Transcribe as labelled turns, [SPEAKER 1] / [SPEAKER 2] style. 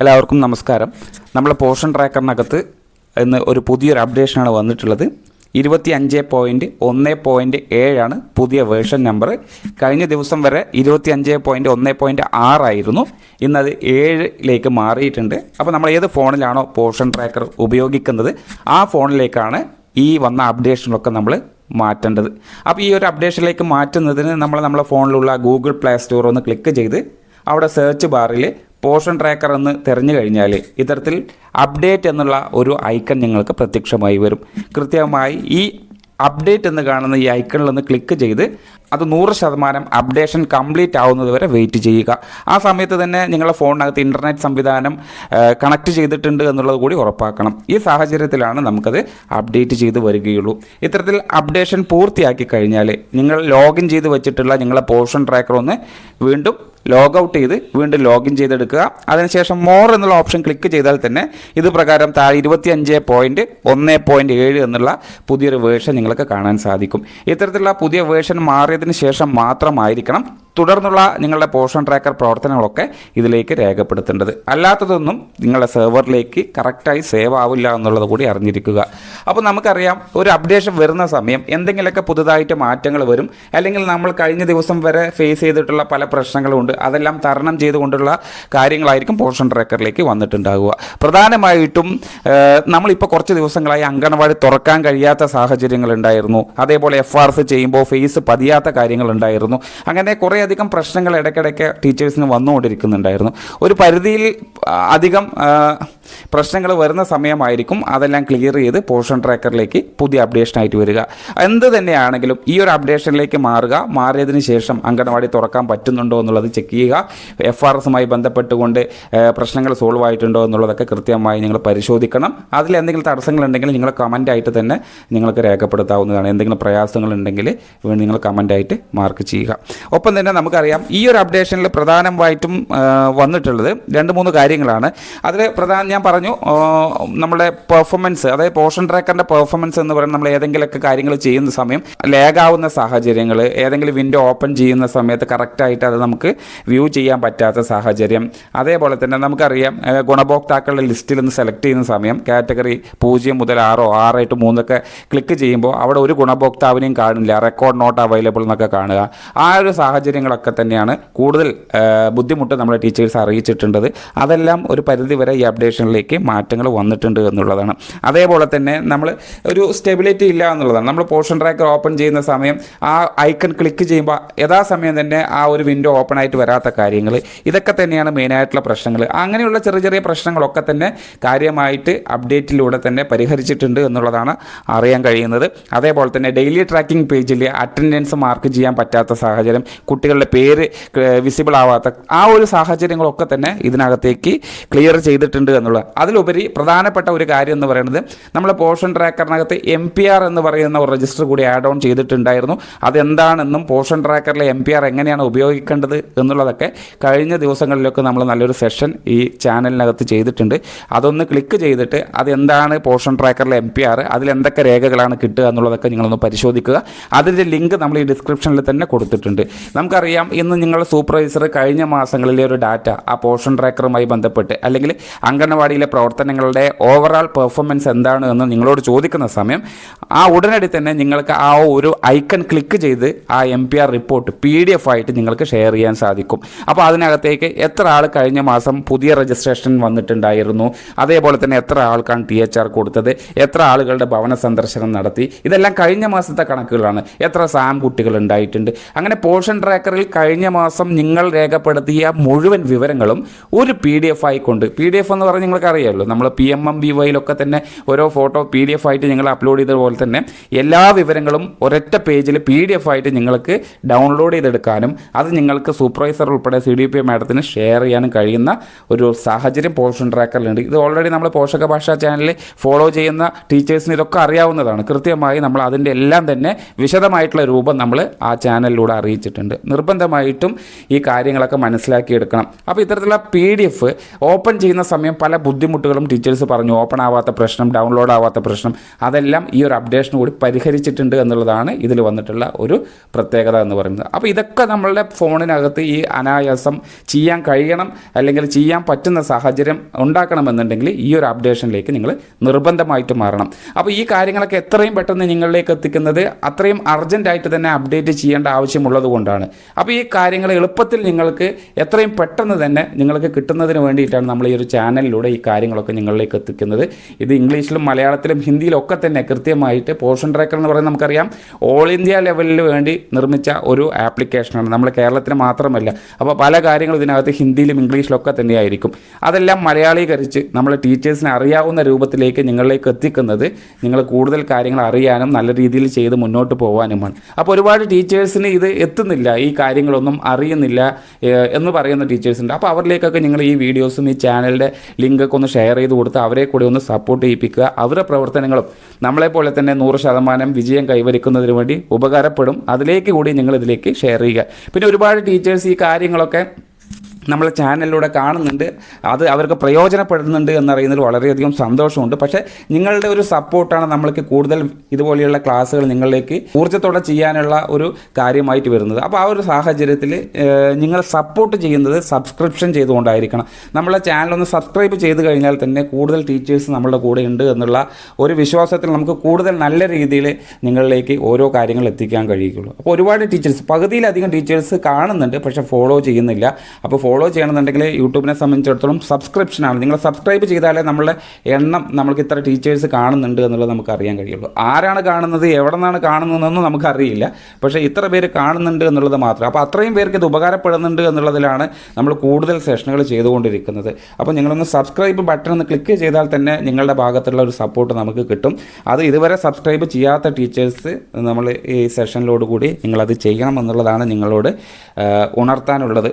[SPEAKER 1] എല്ലാവർക്കും നമസ്കാരം. നമ്മൾ പോർഷൻ ട്രാക്കറിനകത്ത് ഇന്ന് ഒരു പുതിയൊരു അപ്ഡേഷനാണ് വന്നിട്ടുള്ളത്. 25.1.7 പുതിയ വേർഷൻ നമ്പർ. കഴിഞ്ഞ ദിവസം വരെ 25.1.6 ആയിരുന്നു. ഇന്നത് 7ലേക്ക് മാറിയിട്ടുണ്ട്. അപ്പോൾ നമ്മൾ ഏത് ഫോണിലാണോ പോർഷൻ ട്രാക്കർ ഉപയോഗിക്കുന്നത് ആ ഫോണിലേക്കാണ് ഈ വന്ന അപ്ഡേഷനൊക്കെ നമ്മൾ മാറ്റേണ്ടത്. അപ്പോൾ ഈ ഒരു അപ്ഡേഷനിലേക്ക് മാറ്റുന്നതിന് നമ്മളെ ഫോണിലുള്ള ഗൂഗിൾ പ്ലേ സ്റ്റോർ ഒന്ന് ക്ലിക്ക് ചെയ്ത് അവിടെ സെർച്ച് ബാറിൽ പോർഷൻ ട്രാക്കർ എന്ന് തിരഞ്ഞു കഴിഞ്ഞാൽ ഇത്തരത്തിൽ അപ്ഡേറ്റ് എന്നുള്ള ഒരു ഐക്കൺ നിങ്ങൾക്ക് പ്രത്യക്ഷമായി വരും. കൃത്യമായി ഈ അപ്ഡേറ്റ് എന്ന് കാണുന്ന ഈ ഐക്കണിൽ ഒന്ന് ക്ലിക്ക് ചെയ്ത് അത് 100% അപ്ഡേഷൻ കംപ്ലീറ്റ് ആവുന്നത് വരെ വെയിറ്റ് ചെയ്യുക. ആ സമയത്ത് തന്നെ നിങ്ങളുടെ ഫോണിനകത്ത് ഇൻ്റർനെറ്റ് സംവിധാനം കണക്ട് ചെയ്തിട്ടുണ്ട് എന്നുള്ളത് കൂടി ഉറപ്പാക്കണം. ഈ സാഹചര്യത്തിലാണ് നമുക്കത് അപ്ഡേറ്റ് ചെയ്ത് വരികയുള്ളൂ. ഇത്തരത്തിൽ അപ്ഡേഷൻ പൂർത്തിയാക്കി കഴിഞ്ഞാൽ നിങ്ങൾ ലോഗിൻ ചെയ്ത് വെച്ചിട്ടുള്ള നിങ്ങളുടെ പോർഷൻ ട്രാക്കർ ഒന്ന് വീണ്ടും ലോഗൗട്ട് ചെയ്ത് വീണ്ടും ലോഗിൻ ചെയ്തെടുക്കുക. അതിനുശേഷം മോർ എന്നുള്ള ഓപ്ഷൻ ക്ലിക്ക് ചെയ്താൽ തന്നെ ഇത് പ്രകാരം താഴെ 25.1.7 എന്നുള്ള പുതിയൊരു വേർഷൻ നിങ്ങൾക്ക് കാണാൻ സാധിക്കും. ഇത്തരത്തിലുള്ള പുതിയ വേർഷൻ മാറിയതിന് ശേഷം മാത്രമായിരിക്കണം തുടർന്നുള്ള നിങ്ങളുടെ പോർഷൻ ട്രാക്കർ പ്രവർത്തനങ്ങളൊക്കെ ഇതിലേക്ക് രേഖപ്പെടുത്തേണ്ടത്. അല്ലാത്തതൊന്നും നിങ്ങളുടെ സെർവറിലേക്ക് കറക്റ്റായി സേവ് ആവില്ല എന്നുള്ളത് കൂടി അറിഞ്ഞിരിക്കുക. അപ്പോൾ നമുക്കറിയാം, ഒരു അപ്ഡേഷൻ വരുന്ന സമയം എന്തെങ്കിലുമൊക്കെ പുതുതായിട്ട് മാറ്റങ്ങൾ വരും. അല്ലെങ്കിൽ നമ്മൾ കഴിഞ്ഞ ദിവസം വരെ ഫേസ് ചെയ്തിട്ടുള്ള പല പ്രശ്നങ്ങളുമുണ്ട്. അതെല്ലാം തരണം ചെയ്തുകൊണ്ടുള്ള കാര്യങ്ങളായിരിക്കും പോർഷൻ ട്രാക്കറിലേക്ക് വന്നിട്ടുണ്ടാകുക. പ്രധാനമായിട്ടും നമ്മളിപ്പോൾ കുറച്ച് ദിവസങ്ങളായി അങ്കണവാടി തുറക്കാൻ കഴിയാത്ത സാഹചര്യങ്ങളുണ്ടായിരുന്നു. അതേപോലെ FRS ചെയ്യുമ്പോൾ ഫേസ് പതിയാത്ത കാര്യങ്ങളുണ്ടായിരുന്നു. അങ്ങനെ കുറേ അധികം പ്രശ്നങ്ങൾ ഇടയ്ക്കിടയ്ക്ക് ടീച്ചേഴ്സിന് വന്നുകൊണ്ടിരിക്കുന്നുണ്ടായിരുന്നു. ഒരു പരിധിയിൽ അധികം പ്രശ്നങ്ങൾ വരുന്ന സമയമായിരിക്കും അതെല്ലാം ക്ലിയർ ചെയ്ത് പോർഷൻ ട്രാക്കറിലേക്ക് പുതിയ അപ്ഡേഷനായിട്ട് വരിക. എന്ത് തന്നെയാണെങ്കിലും ഈ ഒരു അപ്ഡേഷനിലേക്ക് മാറിയതിന് ശേഷം അങ്കണവാടി തുറക്കാൻ പറ്റുന്നുണ്ടോ എന്നുള്ളത് ചെക്ക് ചെയ്യുക. FRSുമായി ബന്ധപ്പെട്ടുകൊണ്ട് പ്രശ്നങ്ങൾ സോൾവ് ആയിട്ടുണ്ടോ എന്നുള്ളതൊക്കെ കൃത്യമായി നിങ്ങൾ പരിശോധിക്കണം. അതിലെന്തെങ്കിലും തടസ്സങ്ങളുണ്ടെങ്കിൽ നിങ്ങൾ കമൻ്റായിട്ട് തന്നെ നിങ്ങൾക്ക് രേഖപ്പെടുത്താവുന്നതാണ്. എന്തെങ്കിലും പ്രയാസങ്ങളുണ്ടെങ്കിൽ വീണ്ടും നിങ്ങൾ കമൻ്റായിട്ട് മാർക്ക് ചെയ്യുക. ഒപ്പം തന്നെ നമുക്കറിയാം, ഈ ഒരു അപ്ഡേഷനിൽ പ്രധാനമായിട്ടും വന്നിട്ടുള്ളത് 2-3 കാര്യങ്ങളാണ്. അതിൽ ഞാൻ പറഞ്ഞു, നമ്മുടെ പെർഫോമൻസ്, അതായത് പോർഷൻ ട്രാക്കറിൻ്റെ പെർഫോമൻസ് എന്ന് പറയുന്നത് നമ്മൾ ഏതെങ്കിലുമൊക്കെ കാര്യങ്ങൾ ചെയ്യുന്ന സമയം ലാഗാവുന്ന സാഹചര്യങ്ങൾ, ഏതെങ്കിലും വിൻഡോ ഓപ്പൺ ചെയ്യുന്ന സമയത്ത് കറക്റ്റായിട്ട് അത് നമുക്ക് വ്യൂ ചെയ്യാൻ പറ്റാത്ത സാഹചര്യം. അതേപോലെ തന്നെ നമുക്കറിയാം, ഗുണഭോക്താക്കളുടെ ലിസ്റ്റിൽ നിന്ന് സെലക്ട് ചെയ്യുന്ന സമയം കാറ്റഗറി 0 മുതൽ 6 6-3 ക്ലിക്ക് ചെയ്യുമ്പോൾ അവിടെ ഒരു ഗുണഭോക്താവിനെയും കാണില്ല, റെക്കോർഡ് നോട്ട് അവൈലബിൾ എന്നൊക്കെ കാണുക. ആ ഒരു സാഹചര്യങ്ങളൊക്കെ തന്നെയാണ് കൂടുതൽ ബുദ്ധിമുട്ട് നമ്മളെ ടീച്ചേഴ്സ് അറിയിച്ചിട്ടുള്ളത്. അതെല്ലാം ഒരു പരിധിവരെ ഈ അപ്ഡേഷനിലേക്ക് മാറ്റങ്ങൾ വന്നിട്ടുണ്ട് എന്നുള്ളതാണ്. അതേപോലെ തന്നെ നമ്മൾ ഒരു സ്റ്റെബിലിറ്റി ഇല്ല എന്നുള്ളതാണ്. നമ്മൾ പോർഷൻ ട്രാക്കർ ഓപ്പൺ ചെയ്യുന്ന സമയം ആ ഐക്കൺ ക്ലിക്ക് ചെയ്യുമ്പോൾ യഥാസമയം തന്നെ ആ ഒരു വിൻഡോ ഓപ്പൺ ആയിട്ട് വരാത്ത കാര്യങ്ങൾ, ഇതൊക്കെ തന്നെയാണ് മെയിനായിട്ടുള്ള പ്രശ്നങ്ങൾ. അങ്ങനെയുള്ള ചെറിയ ചെറിയ പ്രശ്നങ്ങളൊക്കെ തന്നെ കാര്യമായിട്ട് അപ്ഡേറ്റിലൂടെ തന്നെ പരിഹരിച്ചിട്ടുണ്ട് എന്നുള്ളതാണ് അറിയാൻ കഴിയുന്നത്. അതേപോലെ തന്നെ ഡെയിലി ട്രാക്കിംഗ് പേജിൽ അറ്റൻഡൻസ് മാർക്ക് ചെയ്യാൻ പറ്റാത്ത സാഹചര്യം, കുട്ടികളുടെ പേര് വിസിബിൾ ആവാത്ത ആ ഒരു സാഹചര്യങ്ങളൊക്കെ തന്നെ ഇതിനകത്തേക്ക് ക്ലിയർ ചെയ്തിട്ടുണ്ട് എന്നുള്ളത്. അതിലുപരി പ്രധാനപ്പെട്ട ഒരു കാര്യം എന്ന് പറയുന്നത്, നമ്മൾ പോർഷൻ ട്രാക്കറിനകത്ത് MPR എന്ന് പറയുന്ന ഒരു രജിസ്റ്റർ കൂടി ആഡ് ഓൺ ചെയ്തിട്ടുണ്ടായിരുന്നു. അതെന്താണെന്നും പോർഷൻ ട്രാക്കറിലെ MPR എങ്ങനെയാണ് ഉപയോഗിക്കേണ്ടത് എന്നുള്ളതൊക്കെ കഴിഞ്ഞ ദിവസങ്ങളിലൊക്കെ നമ്മൾ നല്ലൊരു സെഷൻ ഈ ചാനലിനകത്ത് ചെയ്തിട്ടുണ്ട്. അതൊന്ന് ക്ലിക്ക് ചെയ്തിട്ട് അതെന്താണ് പോർഷൻ ട്രാക്കറിലെ MPR, അതിലെന്തൊക്കെ രേഖകളാണ് കിട്ടുക എന്നുള്ളതൊക്കെ നിങ്ങളൊന്ന് പരിശോധിക്കുക. അതിൻ്റെ ലിങ്ക് നമ്മൾ ഈ ഡിസ്ക്രിപ്ഷനിൽ തന്നെ കൊടുത്തിട്ടുണ്ട്. നമുക്കറിയാം, ഇന്ന് നിങ്ങളുടെ സൂപ്പർവൈസർ കഴിഞ്ഞ മാസങ്ങളിലെ ഒരു ഡാറ്റ ആ പോർഷൻ ട്രാക്കറുമായി ബന്ധപ്പെട്ട് അല്ലെങ്കിൽ അംഗനവാടിയിലെ പ്രവർത്തനങ്ങളുടെ ഓവറാൾ പെർഫോമൻസ് എന്താണ് എന്ന് നിങ്ങളോട് ചോദിക്കുന്ന സമയം ആ ഉടനടി തന്നെ നിങ്ങൾക്ക് ആ ഒരു ഐക്കൺ ക്ലിക്ക് ചെയ്ത് ആ MPR റിപ്പോർട്ട് PDF ആയിട്ട് നിങ്ങൾക്ക് ഷെയർ ചെയ്യാൻ സാധിക്കും. അപ്പോൾ അതിനകത്തേക്ക് എത്ര ആൾ കഴിഞ്ഞ മാസം പുതിയ രജിസ്ട്രേഷൻ വന്നിട്ടുണ്ടായിരുന്നു, അതേപോലെ തന്നെ എത്ര ആൾക്കാണ് THR കൊടുത്തത്, എത്ര ആളുകളുടെ ഭവന സന്ദർശനം നടത്തി, ഇതെല്ലാം കഴിഞ്ഞ മാസത്തെ കണക്കുകളാണ്. എത്ര SAM കുട്ടികൾ ഉണ്ടായിട്ടുണ്ട്. അങ്ങനെ പോർഷൻ ട്രാക്കറിൽ കഴിഞ്ഞ മാസം നിങ്ങൾ രേഖപ്പെടുത്തിയ മുഴുവൻ വിവരങ്ങളും ഒരു PDF ആയിക്കൊണ്ട്, PDF എന്ന് പറഞ്ഞാൽ നിങ്ങൾക്ക് അറിയാമല്ലോ, നമ്മൾ PMMBYയിലൊക്കെ തന്നെ ഓരോ ഫോട്ടോ PDF ആയിട്ട് നിങ്ങൾ അപ്ലോഡ് ചെയ്തതുപോലെ തന്നെ എല്ലാ വിവരങ്ങളും ഒരൊറ്റ പേജിൽ PDF ആയിട്ട് നിങ്ങൾക്ക് ഡൗൺലോഡ് ചെയ്തെടുക്കാനും അത് നിങ്ങൾക്ക് സൂപ്പർവൈസർ ഉൾപ്പെടെ CDP മാഡത്തിന് ഷെയർ ചെയ്യാനും കഴിയുന്ന ഒരു സാഹചര്യം പോർഷൻ ട്രാക്കറിലുണ്ട്. ഇത് ഓൾറെഡി നമ്മൾ പോഷക ഭാഷാ ചാനലിൽ ഫോളോ ചെയ്യുന്ന ടീച്ചേഴ്സിന് ഇതൊക്കെ അറിയാവുന്നതാണ്. കൃത്യമായി നമ്മൾ അതിൻ്റെ എല്ലാം തന്നെ വിശദമായിട്ടുള്ള രൂപം നമ്മൾ ആ ചാനലിലൂടെ അറിയിച്ചിട്ടുണ്ട്. നിർബന്ധമായിട്ടും ഈ കാര്യങ്ങളൊക്കെ മനസ്സിലാക്കിയെടുക്കണം. അപ്പോൾ ഇത്തരത്തിലുള്ള PDF ഓപ്പൺ ചെയ്യുന്ന സമയം പല ബുദ്ധിമുട്ടുകളും ടീച്ചേഴ്സ് പറഞ്ഞു. ഓപ്പൺ ആവാത്ത പ്രശ്നം, ഡൗൺലോഡ് ആവാത്ത പ്രശ്നം, അതെല്ലാം ഈ ഒരു അപ്ഡേഷൻ കൂടി പരിഹരിച്ചിട്ടുണ്ട് എന്നുള്ളതാണ് ഇതിൽ വന്നിട്ടുള്ള ഒരു പ്രത്യേകത എന്ന് പറയുന്നത്. അപ്പോൾ ഇതൊക്കെ നമ്മളുടെ ഫോണിനകത്ത് ഈ അനായാസം ചെയ്യാൻ കഴിയണം, അല്ലെങ്കിൽ ചെയ്യാൻ പറ്റുന്ന സാഹചര്യം ഉണ്ടാക്കണമെന്നുണ്ടെങ്കിൽ ഈ ഒരു അപ്ഡേഷനിലേക്ക് നിങ്ങൾ നിർബന്ധമായിട്ട് മാറണം. അപ്പോൾ ഈ കാര്യങ്ങളൊക്കെ എത്രയും പെട്ടെന്ന് നിങ്ങളിലേക്ക് എത്തിക്കുന്നത് അത്രയും അർജൻറ്റായിട്ട് തന്നെ അപ്ഡേറ്റ് ചെയ്യേണ്ട ആവശ്യമുള്ളത് കൊണ്ടാണ്. അപ്പോൾ ഈ കാര്യങ്ങൾ എളുപ്പത്തിൽ നിങ്ങൾക്ക് എത്രയും പെട്ടെന്ന് തന്നെ നിങ്ങൾക്ക് കിട്ടുന്നതിന് വേണ്ടിയിട്ടാണ് നമ്മൾ ഈ ഒരു ചാനലിലൂടെ ഈ കാര്യങ്ങളൊക്കെ നിങ്ങളിലേക്ക് എത്തിക്കുന്നത്. ഇത് ഇംഗ്ലീഷിലും മലയാളത്തിലും ഹിന്ദിയിലും ഒക്കെ തന്നെ കൃത്യമായിട്ട് പോർഷൻ ട്രാക്കർ എന്ന് പറയുന്നത് നമുക്കറിയാം ഓൾ ഇന്ത്യ ലെവലിൽ വേണ്ടി നിർമ്മിച്ച ഒരു ആപ്ലിക്കേഷനാണ്, നമ്മൾ കേരളത്തിന് മാത്രമല്ല. അപ്പോൾ പല കാര്യങ്ങളും ഇതിനകത്ത് ഹിന്ദിയിലും ഇംഗ്ലീഷിലൊക്കെ തന്നെയായിരിക്കും. അതെല്ലാം മലയാളീകരിച്ച് നമ്മൾ ടീച്ചേഴ്സിന് അറിയാവുന്ന രൂപത്തിലേക്ക് നിങ്ങളിലേക്ക് എത്തിക്കുന്നത് നിങ്ങൾ കൂടുതൽ കാര്യങ്ങൾ അറിയാനും നല്ല രീതിയിൽ ചെയ്ത് മുന്നോട്ട് പോകാനുമാണ്. അപ്പോൾ ഒരുപാട് ടീച്ചേഴ്സിന് ഇത് എത്തുന്നില്ല, ഈ കാര്യങ്ങളൊന്നും അറിയുന്നില്ല എന്ന് പറയുന്ന ടീച്ചേഴ്സുണ്ട്. അപ്പോൾ അവരിലേക്കൊക്കെ നിങ്ങൾ ഈ വീഡിയോസും ഈ ചാനലിൻ്റെ ലിങ്കൊക്കെ ഒന്ന് ഷെയർ ചെയ്ത് കൊടുത്ത് അവരെ കൂടി ഒന്ന് സപ്പോർട്ട് ചെയ്യിപ്പിക്കുക. അവരുടെ പ്രവർത്തനങ്ങളും നമ്മളെപ്പോലെ തന്നെ 100% വിജയം കൈവരിക്കുന്നതിന് വേണ്ടി ഉപകാരപ്പെടും. അതിലേക്ക് കൂടി നിങ്ങൾ ഇതിലേക്ക് ഷെയർ ചെയ്യുക. പിന്നെ ഒരുപാട് ടീച്ചേഴ്സ് ഈ കാര്യങ്ങളൊക്കെ നമ്മളെ ചാനലിലൂടെ കാണുന്നുണ്ട്, അത് അവർക്ക് പ്രയോജനപ്പെടുന്നുണ്ട് എന്നറിയുന്നതിൽ വളരെയധികം സന്തോഷമുണ്ട്. പക്ഷേ നിങ്ങളുടെ ഒരു സപ്പോർട്ടാണ് നമ്മൾക്ക് കൂടുതൽ ഇതുപോലെയുള്ള ക്ലാസ്സുകൾ നിങ്ങളിലേക്ക് ഊർജ്ജത്തോടെ ചെയ്യാനുള്ള ഒരു കാര്യമായിട്ട് വരുന്നത്. അപ്പോൾ ആ ഒരു സാഹചര്യത്തിൽ നിങ്ങൾ സപ്പോർട്ട് ചെയ്യുന്നത് സബ്സ്ക്രിപ്ഷൻ ചെയ്തുകൊണ്ടായിരിക്കണം. നമ്മളെ ചാനലൊന്ന് സബ്സ്ക്രൈബ് ചെയ്ത് കഴിഞ്ഞാൽ തന്നെ കൂടുതൽ ടീച്ചേഴ്സ് നമ്മളുടെ കൂടെ ഉണ്ട് എന്നുള്ള ഒരു വിശ്വാസത്തിൽ നമുക്ക് കൂടുതൽ നല്ല രീതിയിൽ നിങ്ങളിലേക്ക് ഓരോ കാര്യങ്ങൾ എത്തിക്കാൻ കഴിയുകയുള്ളൂ. അപ്പോൾ ഒരുപാട് ടീച്ചേഴ്സ്, പകുതിയിലധികം ടീച്ചേഴ്സ് കാണുന്നുണ്ട് പക്ഷേ ഫോളോ ചെയ്യുന്നില്ല. അപ്പോൾ ഫോളോ ചെയ്യണമെന്നുണ്ടെങ്കിൽ യൂട്യൂബിനെ സംബന്ധിച്ചിടത്തോളം സബ്സ്ക്രിപ്ഷനാണ്. നിങ്ങൾ സബ്സ്ക്രൈബ് ചെയ്താലേ നമ്മളുടെ എണ്ണം നമ്മൾക്ക് ഇത്ര ടീച്ചേഴ്സ് കാണുന്നുണ്ട് എന്നുള്ളത് നമുക്ക് അറിയാൻ കഴിയുള്ളൂ. ആരാണ് കാണുന്നത്, എവിടെ നിന്നാണ് കാണുന്നതെന്നൊന്നും നമുക്കറിയില്ല, പക്ഷേ ഇത്ര പേര് കാണുന്നുണ്ട് എന്നുള്ളത് മാത്രം. അപ്പോൾ അത്രയും പേർക്ക് ഇത് ഉപകാരപ്പെടുന്നുണ്ട് എന്നുള്ളതിലാണ് നമ്മൾ കൂടുതൽ സെഷനുകൾ ചെയ്തുകൊണ്ടിരിക്കുന്നത്. അപ്പോൾ നിങ്ങളൊന്ന് സബ്സ്ക്രൈബ് ബട്ടൺ ഒന്ന് ക്ലിക്ക് ചെയ്താൽ തന്നെ നിങ്ങളുടെ ഭാഗത്തുള്ള ഒരു സപ്പോർട്ട് നമുക്ക് കിട്ടും. അത് ഇതുവരെ സബ്സ്ക്രൈബ് ചെയ്യാത്ത ടീച്ചേഴ്സ് നമ്മൾ ഈ സെഷനിലോട് കൂടി നിങ്ങളത് ചെയ്യണം എന്നുള്ളതാണ് നിങ്ങളോട് ഉണർത്താനുള്ളത്.